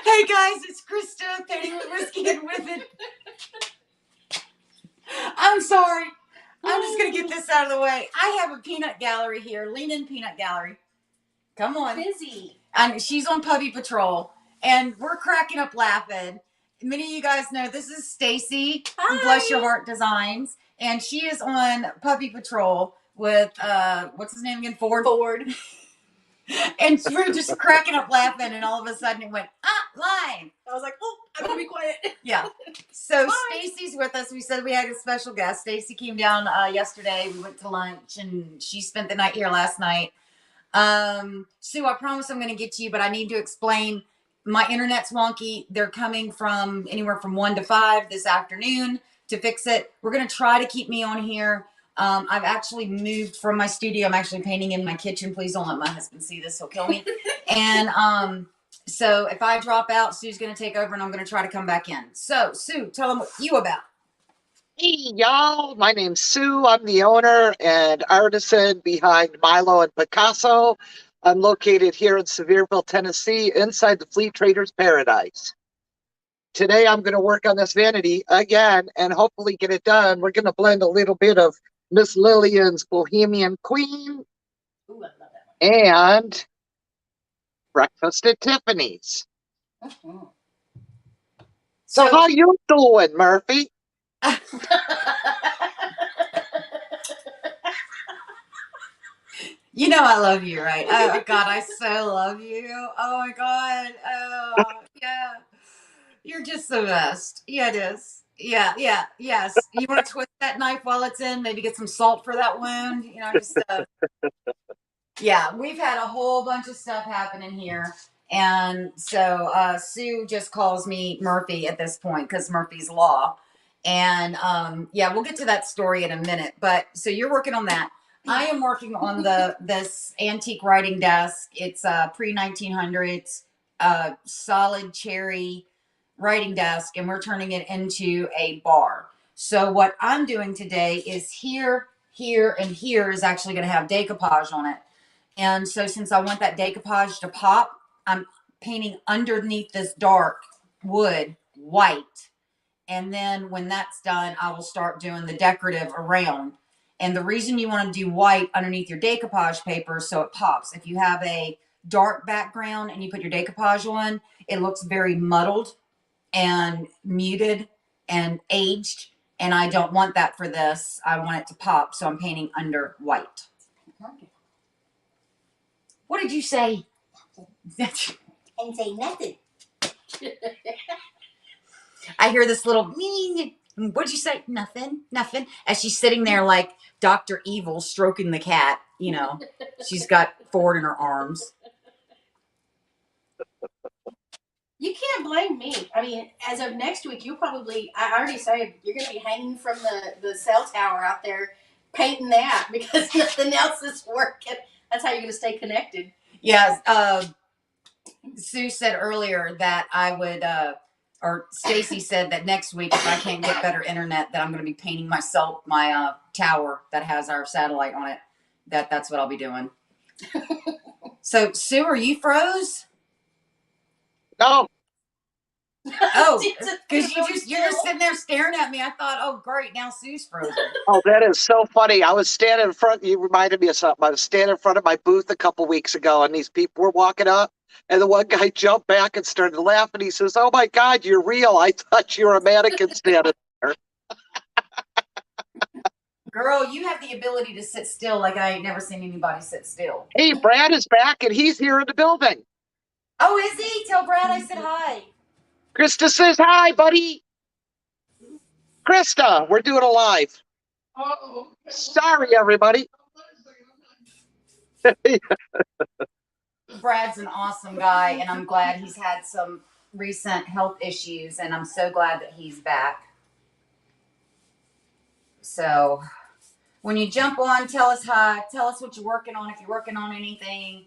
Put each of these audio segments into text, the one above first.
Hey guys, it's Crysta, Painting with Whiskey and with it. I'm sorry. I'm just going to get this out of the way. I have a peanut gallery here. Lean in, peanut gallery. Come on. Busy. And she's on puppy patrol, and we're cracking up laughing. Many of you guys know this is Stacy from Bless Your Heart Designs, and she is on puppy patrol with what's his name again? Ford. And we were just cracking up laughing, and all of a sudden it went live. I was like, oh, I'm gonna be quiet. Yeah. So Stacy's with us. We said we had a special guest. Stacy came down yesterday. We went to lunch, and she spent the night here last night. Sue, I promise I'm going to get to you, but I need to explain. My internet's wonky. They're coming from anywhere from 1 to 5 this afternoon to fix it. We're going to try to keep me on here. I've actually moved from my studio. I'm actually painting in my kitchen. Please don't let my husband see this. He'll kill me. And, so if I drop out, Sue's going to take over, and I'm going to try to come back in. So Sue, tell them what you about. Hey, y'all. My name's Sue. I'm the owner and artisan behind Milo and Picasso. I'm located here in Sevierville, Tennessee, inside the Fleet Traders Paradise. Today, I'm going to work on this vanity again and hopefully get it done. We're going to blend a little bit of Miss Lillian's Bohemian Queen. Ooh, I love that one. And Breakfast at Tiffany's. Mm-hmm. So how you doing, Murphy? You know I love you, right? Oh God, I so love you. Oh my God. Oh yeah. You're just the best. Yeah, it is. Yeah, yes. You want to twist that knife while it's in, maybe get some salt for that wound, just yeah, we've had a whole bunch of stuff happening here. And so Sue just calls me Murphy at this point because Murphy's Law. And yeah, we'll get to that story in a minute. But so you're working on that. I am working on this antique writing desk. It's pre-1900s, solid cherry writing desk, and we're turning it into a bar. So what I'm doing today is here, and here is actually going to have decoupage on it. And so since I want that decoupage to pop, I'm painting underneath this dark wood white. And then when that's done, I will start doing the decorative around. And the reason you want to do white underneath your decoupage paper is so it pops. If you have a dark background and you put your decoupage on, it looks very muddled and muted and aged. And I don't want that for this. I want it to pop. So I'm painting under white. What did you say? And say nothing. I hear this little, what'd you say? Nothing. As she's sitting there like Dr. Evil stroking the cat, she's got Ford in her arms. You can't blame me. I mean, as of next week, I already said you're going to be hanging from the cell tower out there painting that because nothing else is working. That's how you're going to stay connected. Yes. Sue said earlier that I would, or Stacy said that next week, if I can't get better internet, that I'm going to be painting my tower that has our satellite on it. That's what I'll be doing. So Sue, are you froze? No. Oh, because you're just sitting there staring at me. I thought, oh great, now Sue's frozen. Oh, that is so funny. I was standing in front. You reminded me of something. I was standing in front of my booth a couple weeks ago, and these people were walking up, and the one guy jumped back and started laughing. He says, "Oh my God, you're real! I thought you were a mannequin standing there." Girl, you have the ability to sit still like I ain't never seen anybody sit still. Hey, Brad is back, and he's here in the building. Oh, is he? Tell Brad I said hi. Crysta says hi, buddy. Crysta, we're doing a live. Uh-oh. Sorry, everybody. Brad's an awesome guy, and I'm glad he's had some recent health issues, and I'm so glad that he's back. So when you jump on, tell us hi. Tell us what you're working on, if you're working on anything.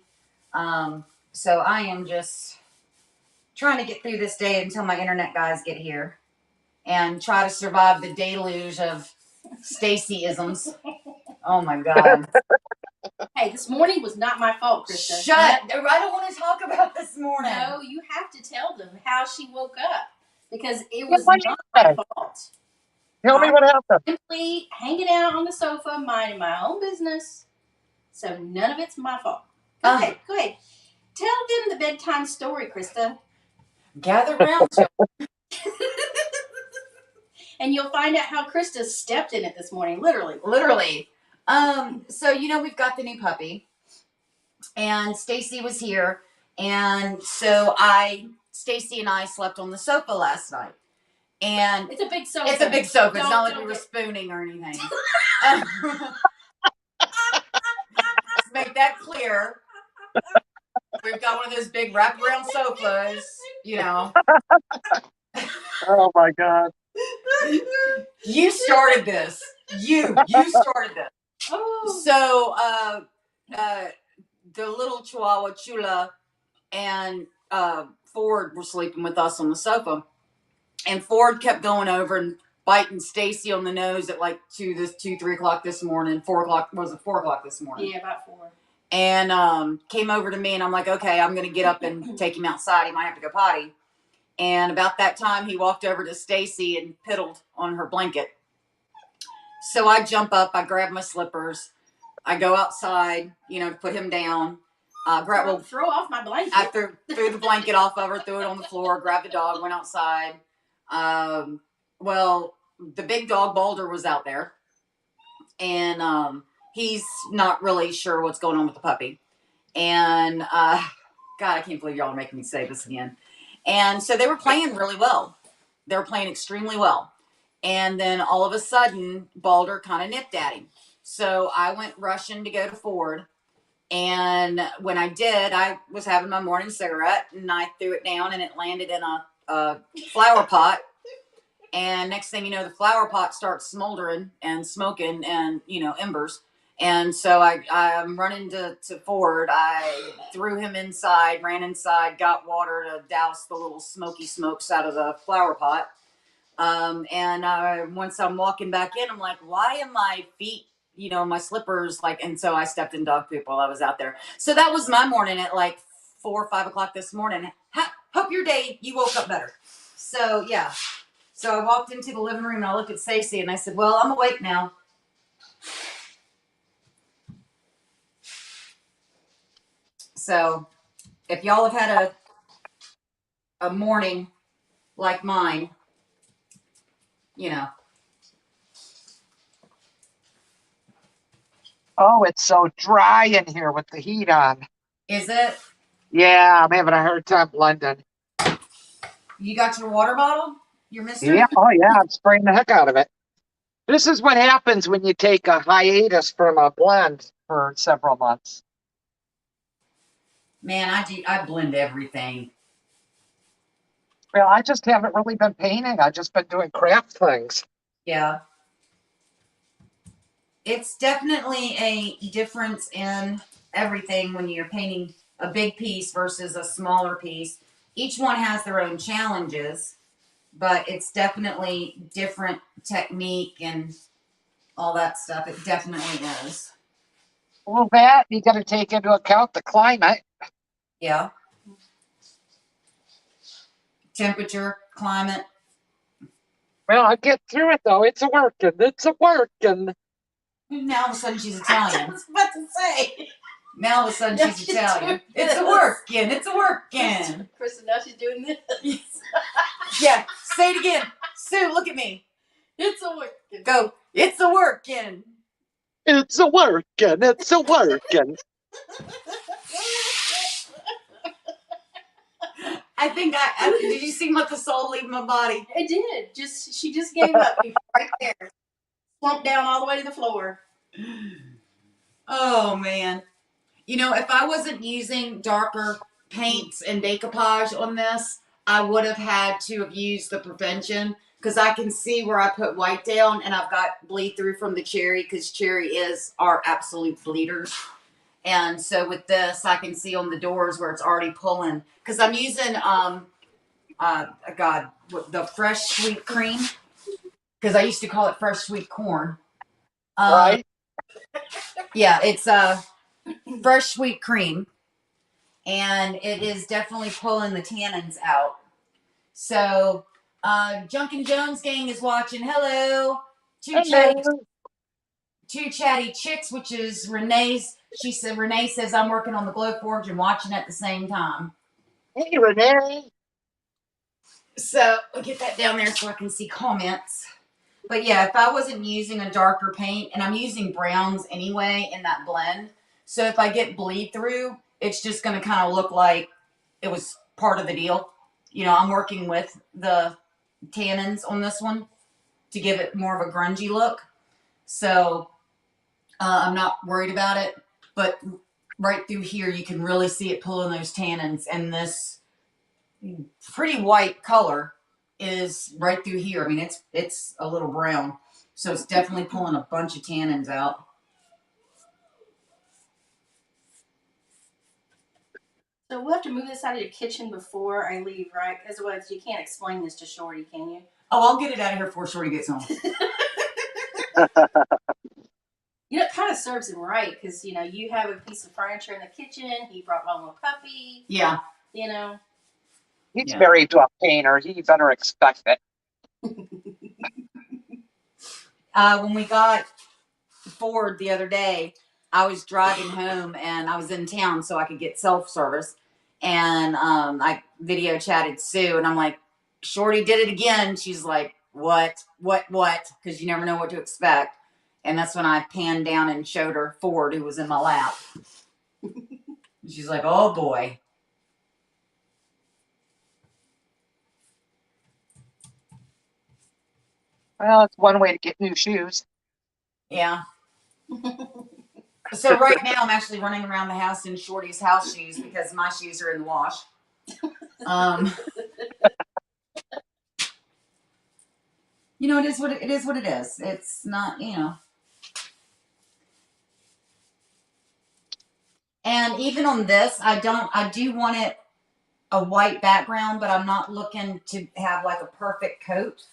So I am just trying to get through this day until my internet guys get here and try to survive the deluge of Stacy-isms. Oh my God. Hey, this morning was not my fault, Crysta. Shut. I don't want to talk about this morning. No, you have to tell them how she woke up because it Yeah, was what not my happened? fault. Tell me I what happened. was simply hanging out on the sofa, minding my own business. So none of it's my fault. Go ahead. Tell them the bedtime story, Crysta. Gather round, And you'll find out how Crysta stepped in it this morning, literally. Literally. So we've got the new puppy, and Stacy was here, and so Stacy and I slept on the sofa last night, and It's a big sofa. it's a big sofa. It's not like Don't we were get- spooning or anything. Let's make that clear. We've got one of those big wraparound sofas, Oh my God. You started this. You started this. Oh. So, the little Chihuahua Chula and Ford were sleeping with us on the sofa, and Ford kept going over and biting Stacy on the nose at like 3 o'clock this morning. 4 o'clock, was it 4 o'clock this morning? Yeah, about 4. And came over to me, and I'm like, okay, I'm gonna get up and take him outside. He might have to go potty. And about that time, he walked over to Stacy and piddled on her blanket. So I jump up, I grab my slippers, I go outside, to put him down. Throw off my blanket. I threw the blanket off of her, threw it on the floor, grabbed the dog, went outside. Well, the big dog Boulder was out there, and he's not really sure what's going on with the puppy. And God, I can't believe y'all are making me say this again. And so they were playing really well. They were playing extremely well. And then all of a sudden, Balder kind of nipped at him. So I went rushing to go to Ford. And when I did, I was having my morning cigarette, and I threw it down, and it landed in a flower pot. And next thing you know, the flower pot starts smoldering and smoking and, embers. And so I'm running to Ford. I threw him inside, ran inside, got water to douse the little smoky smokes out of the flower pot. And once I'm walking back in, I'm like, why are my feet, my slippers, and so I stepped in dog poop while I was out there. So that was my morning at like 4 or 5 o'clock this morning. Hope your day, you woke up better. So, yeah. So I walked into the living room and I looked at Stacey and I said, well, I'm awake now. So if y'all have had a morning like mine, Oh, it's so dry in here with the heat on. Is it? Yeah, I'm having a hard time blending. You got your water bottle? Your mystery? Yeah, oh yeah, I'm spraying the heck out of it. This is what happens when you take a hiatus from a blend for several months. Man, I blend everything. Well, I just haven't really been painting. I've just been doing craft things. Yeah. It's definitely a difference in everything when you're painting a big piece versus a smaller piece. Each one has their own challenges, but it's definitely different technique and all that stuff. It definitely is. Well, that you got to take into account the climate. Yeah. Temperature, climate. Well, I get through it though. It's a working. It's a working. Now all of a sudden she's Italian. I was about to say. Now all of a sudden she's Italian. It's a working. It's a working. Crysta, now she's doing this. Yeah. Say it again. Sue, look at me. It's a working. Go. It's a working. It's a working. It's a working. I think did you see what the soul leave my body? I did. She just gave up right there. Slumped down all the way to the floor. Oh man. If I wasn't using darker paints and decoupage on this, I would have had to have used the prevention because I can see where I put white down and I've got bleed through from the cherry because cherry is our absolute bleeders. And so with this, I can see on the doors where it's already pulling because I'm using the fresh sweet cream because I used to call it fresh sweet corn. Right. Yeah, it's fresh sweet cream, and it is definitely pulling the tannins out. So, Junkin' Jones gang is watching. Hello, two chatty, Hello. two chatty chicks, which is Renee's. She said Renee says I'm working on the Glow Forge and watching at the same time. Hey, Renee. So I'll get that down there so I can see comments. But yeah, if I wasn't using a darker paint, and I'm using browns anyway in that blend, so if I get bleed through, it's just going to kind of look like it was part of the deal. You know, I'm working with the tannins on this one to give it more of a grungy look. So I'm not worried about it. But right through here, you can really see it pulling those tannins, and this pretty white color is right through here. I mean, it's a little brown, so it's definitely pulling a bunch of tannins out. So we'll have to move this out of the kitchen before I leave, right? Because otherwise you can't explain this to Shorty, can you? Oh, I'll get it out of here before Shorty gets home. You know, it kind of serves him right because, you know, you have a piece of furniture in the kitchen. He brought home a puppy. Yeah. You know. He's Yeah. married to a painter. He better expect it. When we got Ford the other day, I was driving home and I was in town so I could get self-service. And I video chatted Sue and I'm like, Shorty did it again. She's like, what? Because you never know what to expect. And that's when I panned down and showed her Ford, who was in my lap. She's like, oh boy. Well, it's one way to get new shoes. Yeah. So right now I'm actually running around the house in Shorty's house shoes because my shoes are in the wash. You know, it is what it is. What it is. It's not, you know. And even on this, I do want it a white background, but I'm not looking to have like a perfect coat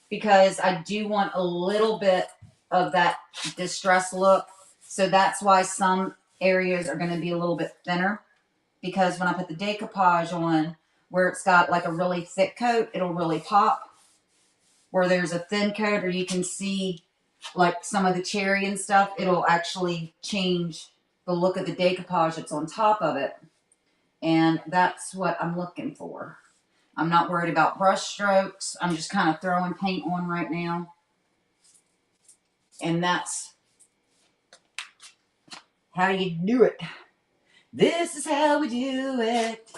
because I do want a little bit of that distress look. So that's why some areas are going to be a little bit thinner because when I put the decoupage on where it's got like a really thick coat, it'll really pop. Where there's a thin coat or you can see like some of the cherry and stuff, it'll actually change the look of the decoupage that's on top of it. And that's what I'm looking for. I'm not worried about brush strokes. I'm just kind of throwing paint on right now. And that's how you do it. This is how we do it.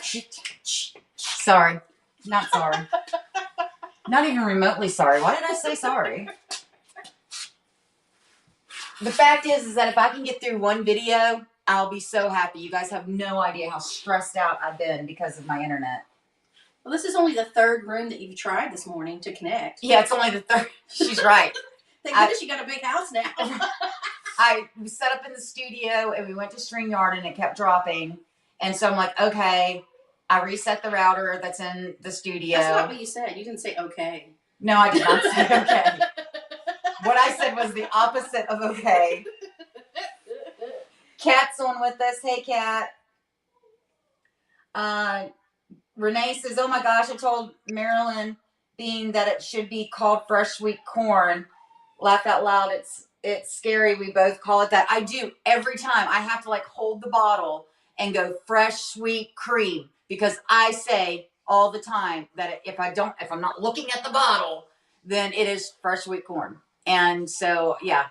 Sorry. Not sorry. Not even remotely sorry. Why did I say sorry? The fact is that if I can get through one video, I'll be so happy. You guys have no idea how stressed out I've been because of my internet. Well, this is only the third room that you've tried this morning to connect. Yeah, it's only the third. She's right. Thank goodness you got a big house now. We set up in the studio and we went to StreamYard and it kept dropping. And so I'm like, okay. I reset the router that's in the studio. That's not what you said. You didn't say okay. No, I did not say okay. What I said was the opposite of okay. Kat's on with us. Hey, Kat. Renee says, oh my gosh, I told Marilyn Bean that it should be called fresh sweet corn. Laugh out loud. It's scary. We both call it that. I do every time. I have to like hold the bottle and go fresh sweet cream because I say all the time that if I'm not looking at the bottle, then it is fresh sweet corn. And so, yeah.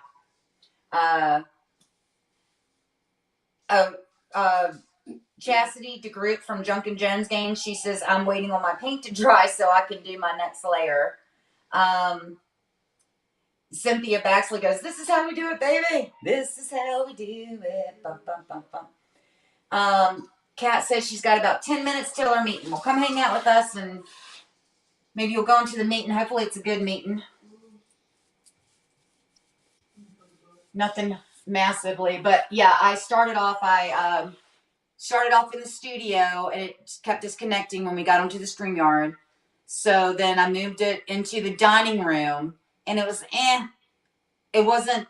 Chastity DeGroot from Junkin' Jones gang. She says, I'm waiting on my paint to dry so I can do my next layer. Cynthia Baxley goes, this is how we do it, baby. This is how we do it. Bum, bum, bum, bum. Kat says she's got about 10 minutes till our meeting. Well, come hang out with us and maybe you'll go into the meeting. Hopefully it's a good meeting. Nothing massively, but yeah, I started off in the studio and it kept disconnecting when we got onto the StreamYard. So then I moved it into the dining room and it was it wasn't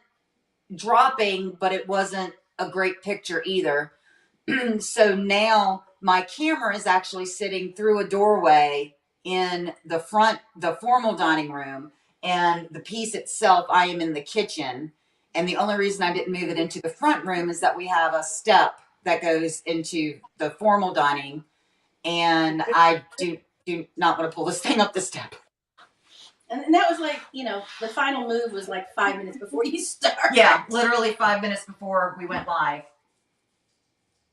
dropping, but it wasn't a great picture either. So now my camera is actually sitting through a doorway in the formal dining room, and the piece itself, I am in the kitchen. And the only reason I didn't move it into the front room is that we have a step that goes into the formal dining, and I do not want to pull this thing up the step. And that was like, the final move was like 5 minutes before you start. Yeah, literally 5 minutes before we went live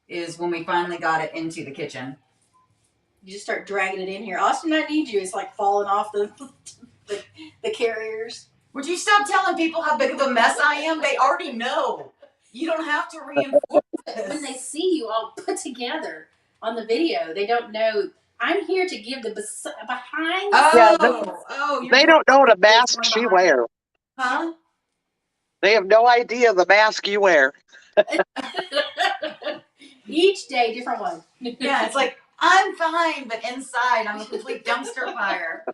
is when we finally got it into the kitchen. You just start dragging it in here. Austin, I need you. It's like falling off the carriers. Would you stop telling people how big of a mess I am? They already know. You don't have to reinforce this. When they see you all put together on the video, they don't know. I'm here to give the behind. They don't know the mask she wears. Huh? They have no idea the mask you wear. Each day, different one. Yeah, it's like, I'm fine, but inside, I'm a complete dumpster fire.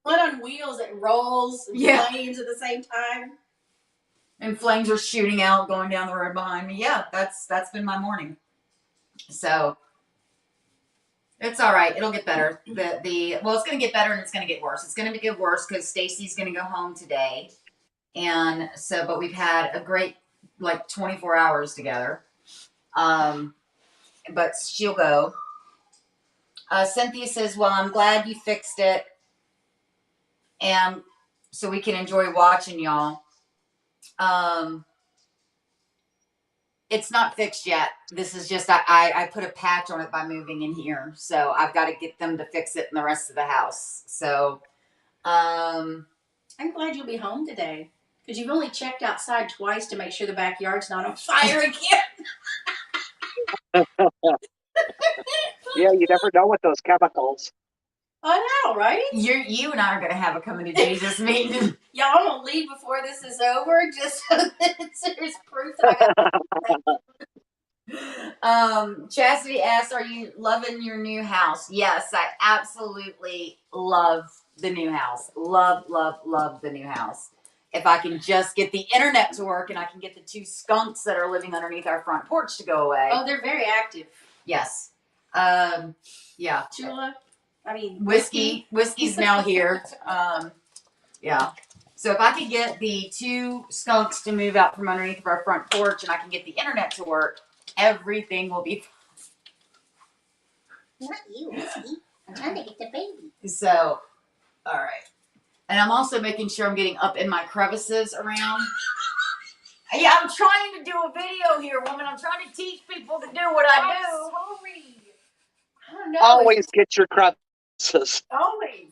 One on wheels that rolls and flames at the same time. And flames are shooting out, going down the road behind me. Yeah, that's been my morning. So it's all right. It'll get better. Well, it's going to get better and it's going to get worse. It's going to get worse because Stacy's going to go home today, and so but we've had a great 24 hours together. But she'll go. Cynthia says, "Well, I'm glad you fixed it, and so we can enjoy watching y'all." It's not fixed yet. This is just I put a patch on it by moving in here, so I've got to get them to fix it in the rest of the house. So, I'm glad you'll be home today because you've only checked outside twice to make sure the backyard's not on fire again. Yeah, you never know with those chemicals. I know, right? You and I are gonna have a coming to Jesus meeting. Y'all, I'm gonna leave before this is over, just so that there's proof that I got. Chastity asks, "Are you loving your new house?" Yes, I absolutely love the new house. Love the new house. If I can just get the internet to work and I can get the 2 skunks that are living underneath our front porch to go away. Oh, they're very active. Yes. Yeah. Chula. I mean, Whiskey's now here. Yeah. So if I could get the 2 skunks to move out from underneath of our front porch and I can get the internet to work, everything will be fine. Not you, Whiskey. I'm trying to get the baby. So, all right. And I'm also making sure I'm getting up in my crevices around. Yeah, I'm trying to do a video here, woman. I'm trying to teach people to do what I do. Sorry. I don't know. Always get your crevices. Always.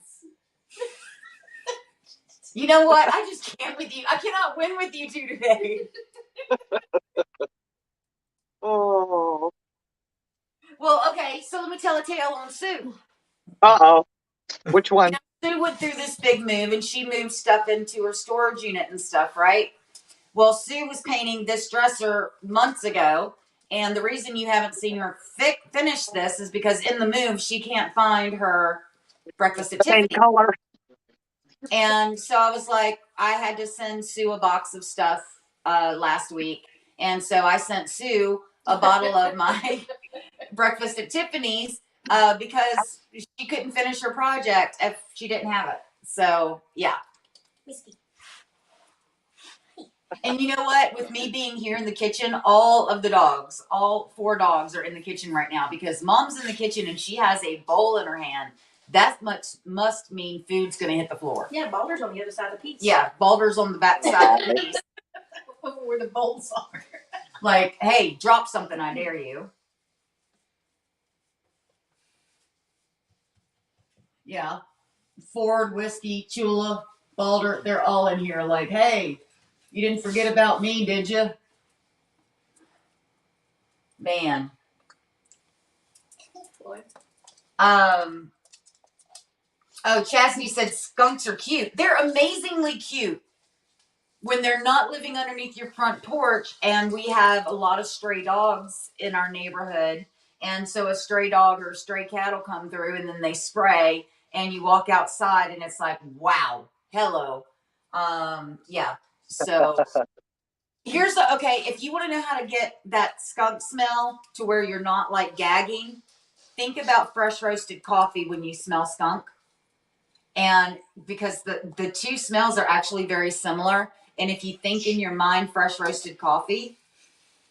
You know what? I just can't with you. I cannot win with you 2 today. Oh. Well, okay. So let me tell a tale on Sue. Uh-oh. Which one? Sue went through this big move and she moved stuff into her storage unit and stuff, right? Well, Sue was painting this dresser months ago, and the reason you haven't seen her finish this is because in the move she can't find her breakfast at Same Tiffany. color. And so I was like, I had to send Sue a box of stuff last week, and so I sent Sue a bottle of my breakfast at Tiffany's because she couldn't finish her project if she didn't have it. So yeah. Whiskey. And you know what? With me being here in the kitchen, all 4 dogs are in the kitchen right now because Mom's in the kitchen and she has a bowl in her hand. That must mean food's going to hit the floor. Yeah, Balder's on the other side of the piece. Yeah, Balder's on the back side of the piece. Where the bowls are. Like, hey, drop something, I dare you. Yeah. Ford, Whiskey, Chula, Balder, they're all in here like, hey, you didn't forget about me, did you? Man. Oh, Chastity said skunks are cute. They're amazingly cute when they're not living underneath your front porch, and we have a lot of stray dogs in our neighborhood. And so a stray dog or a stray cat will come through and then they spray and you walk outside and it's like, wow, hello. Yeah. So here's the okay. If you want to know how to get that skunk smell to where you're not like gagging, think about fresh roasted coffee when you smell skunk. And because the two smells are actually very similar. And if you think in your mind fresh roasted coffee,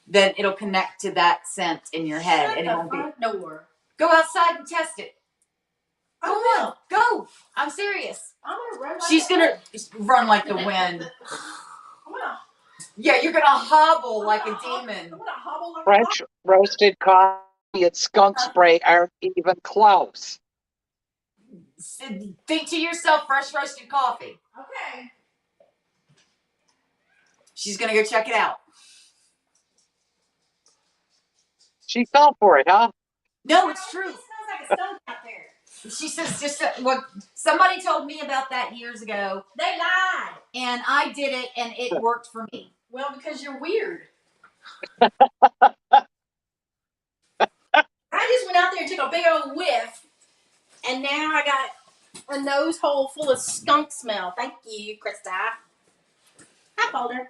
then it'll connect to that scent in your head. Shut and it the won't be. front door. Go outside and test it. Go I on. Go. I'm serious. I'm gonna run. Like She's the going wind. to run like the wind. I'm gonna. Yeah, you're going to hobble I'm like gonna a hop- demon. I'm gonna hobble like a French roasted coffee and skunk spray aren't even close. Think to yourself, fresh roasted coffee. Okay. She's going to go check it out. She fell for it, huh? No, it's true. It smells like a skunk out there. She says just what somebody told me about that years ago, They lied. and I did it, and it worked for me. Well, because you're weird. I just went out there and took a big old whiff, and now I got a nose hole full of skunk smell. Thank you, Crysta. Hi, Boulder.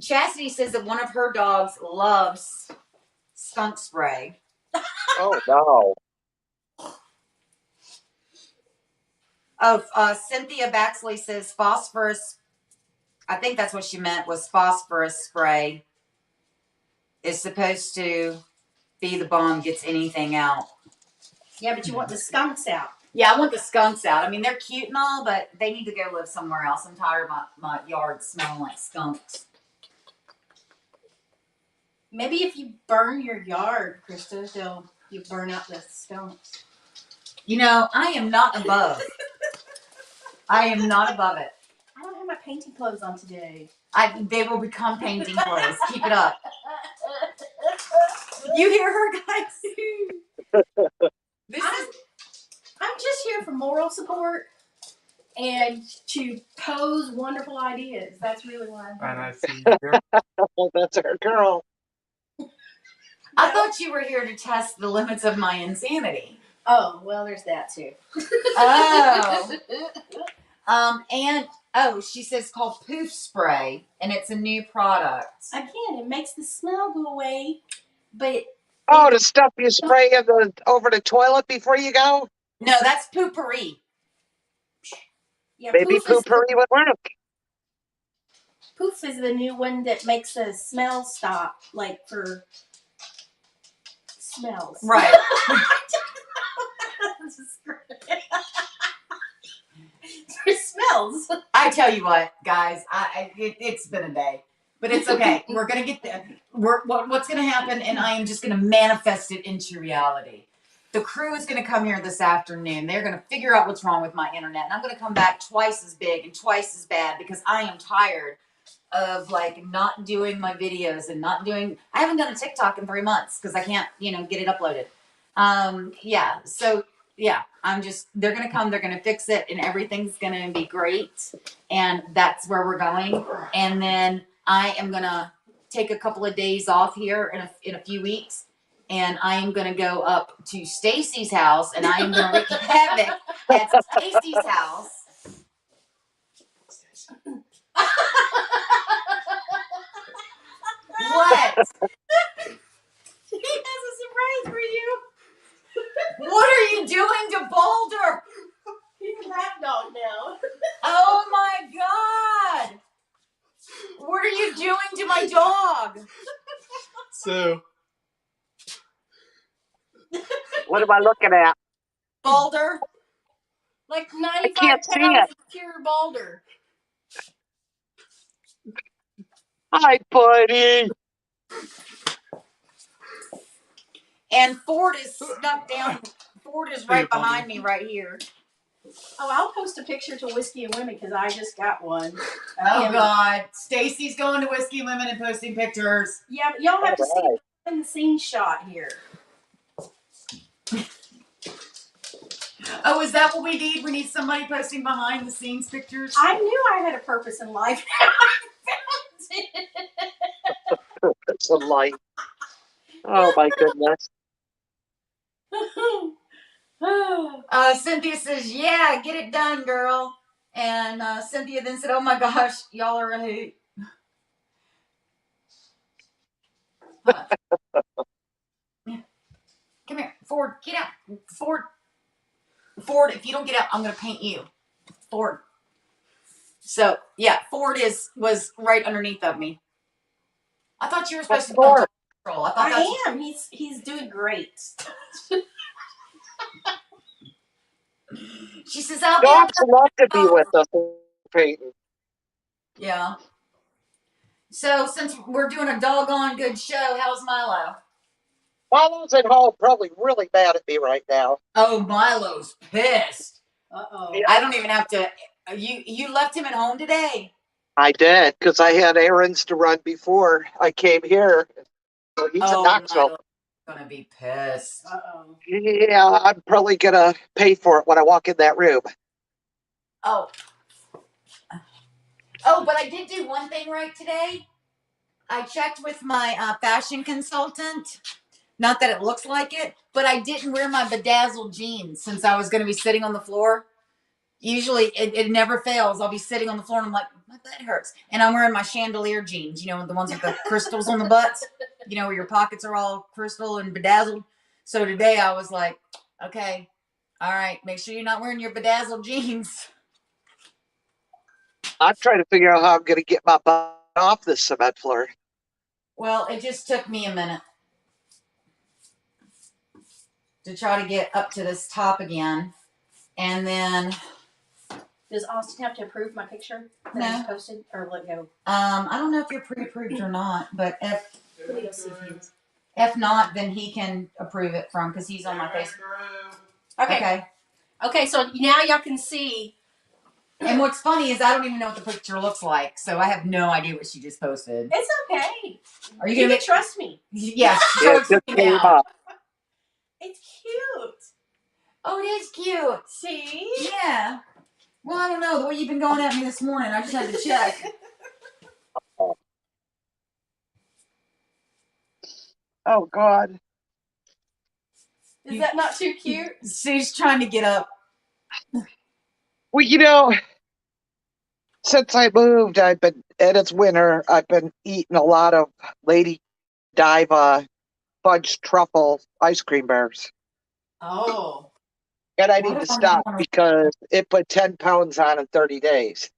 Chastity says that one of her dogs loves skunk spray. Oh no. Oh, Cynthia Baxley says phosphorus. I think that's what she meant was phosphorus spray is supposed to be the bomb gets anything out. Yeah, but you want the skunks out. Yeah, I want the skunks out. I mean, they're cute and all, but they need to go live somewhere else. I'm tired of my yard smelling like skunks. Maybe if you burn your yard, Crysta, you burn out the skunks. You know, I am not above. I am not above it. I don't have my painting clothes on today. They will become painting clothes. Keep it up. You hear her, guys? I'm just here for moral support and to pose wonderful ideas. That's really what I'm And I doing. see. Oh, that's our girl. I thought you were here to test the limits of my insanity. Oh, well, there's that too. Oh. She says called Poof Spray, and it's a new product. Again, it makes the smell go away, but Oh, the stuff you spray over the toilet before you go? No, that's Poopery. yeah, Maybe poopery would work. Poof is the new one that makes the smell stop, like for smells. Right. For smells. I tell you what, guys, it's been a day, but it's okay. We're gonna get there. What's gonna happen, and I am just gonna manifest it into reality. The crew is gonna come here this afternoon. They're gonna figure out what's wrong with my internet, and I'm gonna come back twice as big and twice as bad because I am tired of like not doing my videos and not doing. I haven't done a TikTok in 3 months because I can't, get it uploaded. Yeah. So yeah, they're going to come, they're going to fix it, and everything's going to be great. And that's where we're going. And then I am going to take a couple of days off here in a few weeks. And I am going to go up to Stacy's house, and I am going to wreak havoc at Stacy's house. What? He has a surprise for you. What are you doing to Boulder? He's a lap dog now. Oh my God. What are you doing to my dog? So, What am I looking at? Boulder? Like I 95 can't see pounds it. of pure boulder. Hi, buddy. And Ford is snuck down. Ford is right behind me right here. Oh, I'll post a picture to Whiskey and Women because I just got one. Oh God. Stacy's going to Whiskey Lemon and posting pictures. Yeah, but y'all have to see All the behind the scenes shot here. Oh, is that what we need? We need somebody posting behind the scenes pictures? I knew I had a purpose in life. It's a light. Oh, my goodness. Cynthia says, yeah, get it done, girl. And Cynthia then said, "Oh my gosh, y'all are a hoot." Huh. Come here, Ford. Get out, Ford. Ford, if you don't get out, I'm gonna paint you, Ford. So yeah, Ford was right underneath of me. I thought you were Of supposed to be on course. dog control. I thought I am. He's doing great. She says, "I'll be on Dogs love to be dog." with us, Peyton. Yeah. So since we're doing a doggone good show, how's Milo? Milo's at home, probably really mad at me right now. Oh, Milo's pissed. Uh-oh. Yeah, I don't even have to. You left him at home today. I did, because I had errands to run before I came here. So he's in Oh, Knoxville. Milo's gonna be pissed. Uh-oh. Yeah, I'm probably going to pay for it when I walk in that room. Oh, oh, but I did do one thing right today. I checked with my fashion consultant. Not that it looks like it, but I didn't wear my bedazzled jeans since I was going to be sitting on the floor. Usually it never fails. I'll be sitting on the floor and I'm like, my butt hurts. And I'm wearing my chandelier jeans, you know, the ones with the crystals on the butts, you know, where your pockets are all crystal and bedazzled. So today I was like, okay, all right, make sure you're not wearing your bedazzled jeans. I'm trying to figure out how I'm going to get my butt off this cement floor. Well, it just took me a minute to try to get up to this top again. And then Does Austin have to approve my picture that I No. just posted, or let go? I don't know if you're pre-approved or not, but Let me go see if he is. if not, then he can approve it from because he's on my Facebook. Okay. Okay. So now y'all can see. And what's funny is I don't even know what the picture looks like, so I have no idea what she just posted. It's okay. Are you You gonna can trust me. Yes, Yeah, show it it to just me came now. up. It's cute. Oh, it is cute. See? Yeah. Well, I don't know the way you've been going at me this morning. I just had to check. Oh, God. Is that not too cute? She's trying to get up. Well, you know, since I moved, and it's winter, I've been eating a lot of Lady Diva fudge truffle ice cream bars. Oh. And I Why need do to I stop wanna- because it put 10 pounds on in 30 days.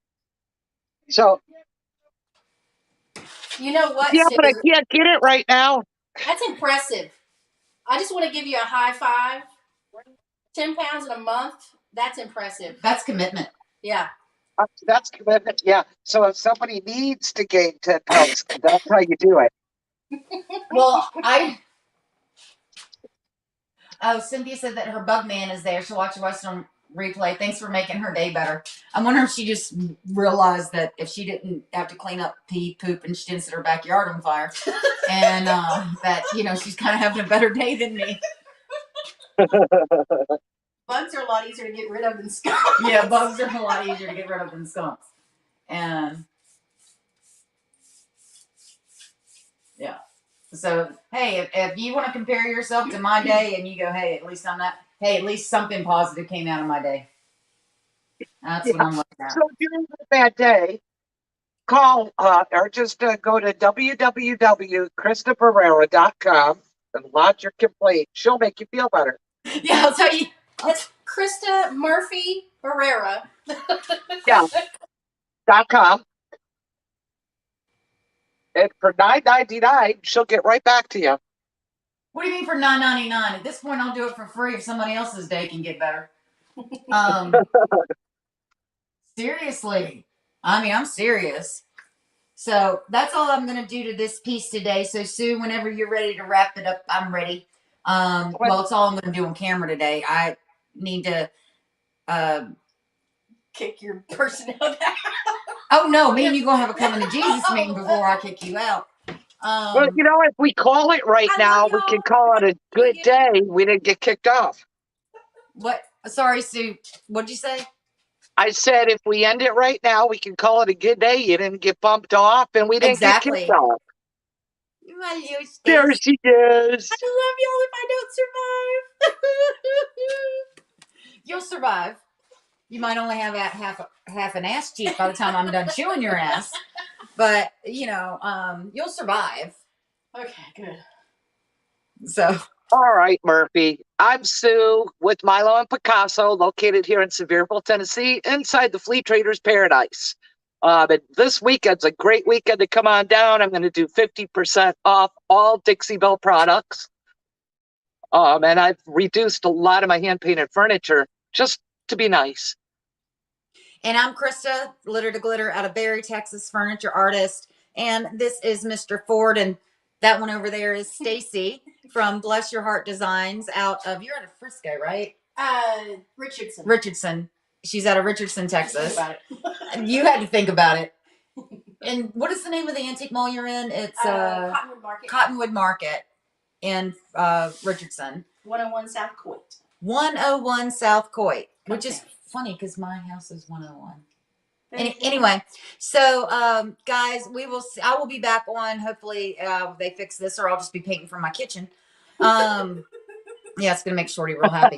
So, You know what, yeah, Sue? but I can't get it right now. That's impressive. I just want to give you a high five. 10 pounds in a month. That's impressive. That's commitment. Yeah. That's commitment. Yeah. So if somebody needs to gain 10 pounds, that's how you do it. Well, Cynthia said that her bug man is there. She'll watch the Western replay. Thanks for making her day better. I wonder if she just realized that if she didn't have to clean up pee, poop, and she didn't set her backyard on fire, and that she's kind of having a better day than me. Bugs are a lot easier to get rid of than skunks. Yeah, bugs are a lot easier to get rid of than skunks. And yeah. So, hey, if you want to compare yourself to my day and you go, hey, at least I'm not, hey, at least something positive came out of my day. That's what I'm looking at. So if you're having a bad day, call or just go to www.ChristaPerera.com and lodge your complaint. She'll make you feel better. Yeah, I'll tell you. It's Crysta Murphy Barrera. Yeah. .com. And for $9.99, she'll get right back to you. What do you mean for $9.99? At this point, I'll do it for free if somebody else's day can get better. Seriously. I mean, I'm serious. So that's all I'm going to do to this piece today. So, Sue, whenever you're ready to wrap it up, I'm ready. Well, it's all I'm going to do on camera today. I need to. Kick your personnel down. Oh, no. Me and you going to have a coming to Jesus meeting before I kick you out. Well, if we call it right now, we can call it a good day. We didn't get kicked off. What? Sorry, Sue. What'd you say? I said if we end it right now, we can call it a good day. You didn't get bumped off, and we didn't get kicked off. There she is. I love y'all if I don't survive. You'll survive. You might only have half an ass cheek by the time I'm done chewing your ass, but you'll survive. Okay, good. So. All right, Murphy. I'm Sue with Milo and Picasso, located here in Sevierville, Tennessee, inside the Flea Traders Paradise. But this weekend's a great weekend to come on down. I'm going to do 50% off all Dixie Belle products. And I've reduced a lot of my hand-painted furniture just to be nice. And I'm Crysta, Litter to Glitter, out of Barry, Texas, furniture artist. And this is Mr. Ford, and that one over there is Stacy from Bless Your Heart Designs you're out of Frisco, right? Richardson. She's out of Richardson, Texas. Think about it. You had to think about it. And what is the name of the antique mall you're in? It's Cottonwood Market. Cottonwood Market in Richardson. 101 South Coit. 101 South Coit, which is funny because my house is 101. Anyway, so guys, I will be back on. Hopefully, they fix this, or I'll just be painting from my kitchen. Yeah, it's gonna make Shorty real happy.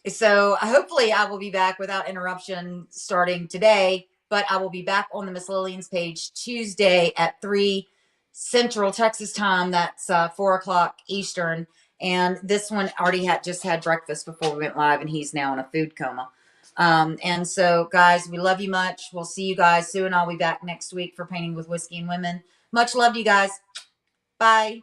So hopefully, I will be back without interruption starting today. But I will be back on the Miss Lillian's page Tuesday at 3 Central Texas time. That's 4 o'clock Eastern. And this one already just had breakfast before we went live, and he's now in a food coma. And so, guys, we love you much. We'll see you guys soon. I'll be back next week for Painting with Whiskey and Women. Much love to you guys. Bye.